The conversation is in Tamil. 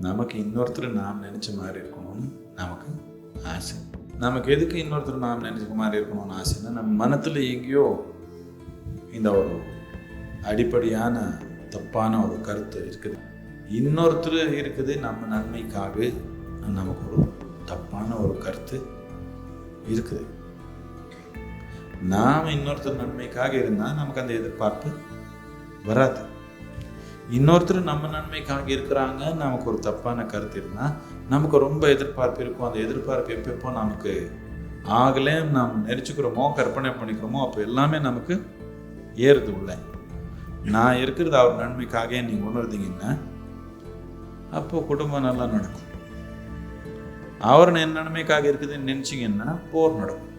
நமக்கு இன்னொருத்தர் நாம் நினச்ச மாதிரி இருக்கணும்னு நமக்கு ஆசை. நமக்கு எதுக்கு இன்னொருத்தர் நாம் நினச்ச மாதிரி இருக்கணும்னு ஆசைன்னா, நம்ம மனத்தில் எங்கேயோ இந்த ஒரு அடிப்படையான தப்பான ஒரு கருத்து இருக்குது. இன்னொருத்தர் இருக்குது நம்ம நன்மைக்காக, நமக்கு ஒரு தப்பான ஒரு கருத்து இருக்குது. நாம் இன்னொருத்தர் நன்மைக்காக இருந்தால் நமக்கு அந்த எதிர்பார்ப்பு வராது. இன்னொருத்தர் நம்ம நன்மைக்காக இருக்கிறாங்க, நமக்கு ஒரு தப்பான கருத்து இருந்தால் நமக்கு ரொம்ப எதிர்பார்ப்பு இருக்கும். அந்த எதிர்பார்ப்பு எப்பப்போ நமக்கு ஆகலே நாம் நினச்சிக்கிறோமோ, கற்பனை பண்ணிக்கிறோமோ, அப்போ எல்லாமே நமக்கு ஏறுது உள்ள. நான் இருக்கிறது அவர் நன்மைக்காக நீங்கள் உணர்ந்தீங்கன்னா அப்போது குடும்பம் நல்லா நடக்கும். அவர் என் நன்மைக்காக இருக்குதுன்னு நினச்சிங்கன்னா போர் நடக்கும்.